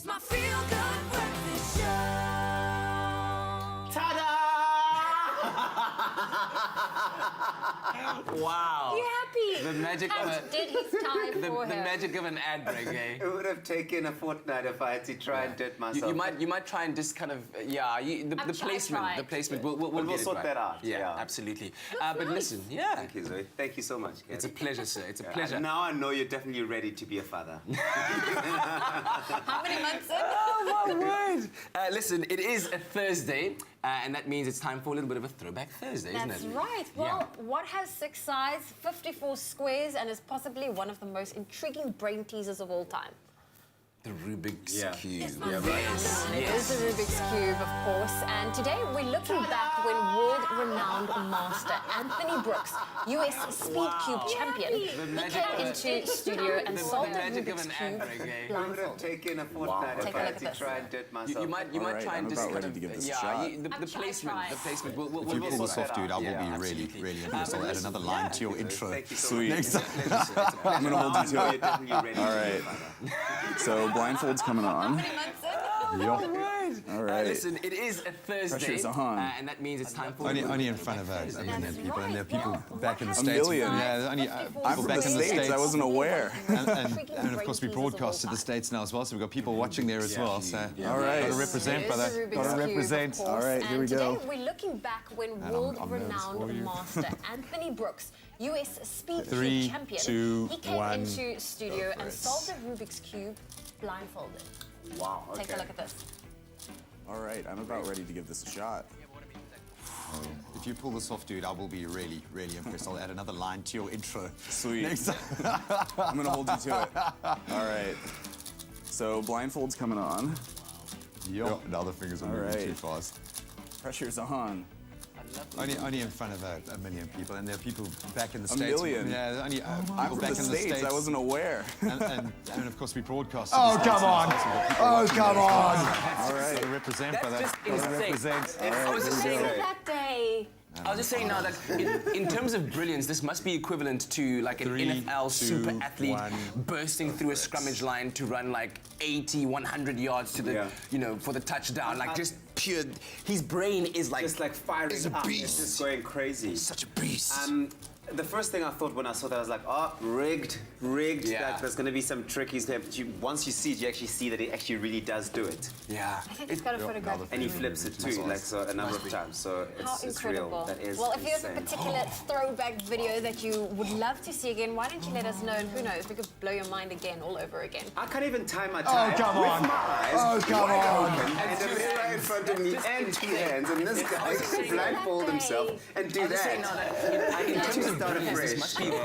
It's my feel-good breakfast show. Ta-da! Wow. You happy? The magic of a... Did his time for The him. magic of an ad break, eh? It would have taken a fortnight if I had to try and do it myself. You might try and just kind of the placement we'll sort right. that out. Yeah, absolutely. But nice. listen, yeah, Thank you, Zoe. Thank you so much. Katie. it's a pleasure, sir. It's a pleasure. Now I know you're definitely ready to be a father. How many months in? Oh my word! Listen, it is a Thursday, and that means it's time for a little bit of a Throwback Thursday, isn't it? That's right. Well, what has 6 sides, 54 squares, and is possibly one of the most intriguing brain teasers of all time? The Rubik's Yeah. Cube. It is the Rubik's Cube, of course. And today we're looking back when world-renowned master Anthony Brooks, US SpeedCube champion, he came into studio and solved the magic of Rubik's an ad Cube break, eh? It would have blindfolded. taken a fortnight Take if a I look had at to this. try and do it myself. You might Alright, try and I'm just about kind ready of to give this a shot. the placement. trying. The placement. We'll If you we'll pull the sort soft that dude, I out. will Yeah, be really, absolutely. really impressed. I'll add another line to your intro. Thank you so Sweet. much. Next It's a pleasure, sir. It's a pleasure. I'm gonna hold you Now I to know it. you're definitely ready to All be a right. father. So blindfold's coming How on. many months in? All right. Listen, it is a Thursday, Pressure's on. and that means it's time for Only in front of a million people, and there are people back in the A States. million? Yeah, there's only I'm people from back the in the States. States. I wasn't aware. And of course, we broadcast to the States now as well, so we've got people watching there as well. So, All right. got to represent, It is brother. the Rubik's Got to Cube, represent. of course. All right, here we and go. Today we're looking back when I'm world-renowned master Anthony Brooks, US SpeedCube 3, champion, 2, he came 1. into studio and solved the Rubik's Cube blindfolded. Wow, okay. Take a look at this. All right, I'm about ready to give this a shot. If you pull this off, dude, I will be really, really impressed. I'll add another line to your intro. Sweet. Next time. I'm gonna hold you to it. All right. So blindfold's coming on. Yup. The other fingers are moving right. too fast. Pressure's on. Only in front of a million people, and there are people back in the A States. million? Yeah, there's only I'm people from back the in the States. I wasn't aware. and of course, we broadcast. Oh, come on. Oh, come on. All right. Got to represent, That's brother. just Got to insane. represent. I was just saying That day. I was just saying now that in terms of brilliance, this must be equivalent to like an 3, NFL 2, super athlete 1. bursting through a scrummage line to run like 80, 100 yards to the, for the touchdown. Like just pure, his brain is like... Just like firing It's a up. beast. It's just going crazy. Such a beast. The first thing I thought when I saw that, I was like, oh, rigged. Yeah. That there's going to be some trick he's going to... Once you see it, you actually see that he actually really does do it. Yeah. I think he's got a photograph. And he flips it too, like so a number of times. So How it's real. incredible. That is Well, if you have a insane. particular throwback video that you would love to see again, why don't you let us know? And who knows, we could blow your mind again, all over again. I can't even tie my tie come with on. my eyes Oh, come wide on. open, and the mirror in front of me and 2 hands, and this guy can blindfold himself and do I'll just say now that. that in terms of Start brilliance, this afresh. must be equivalent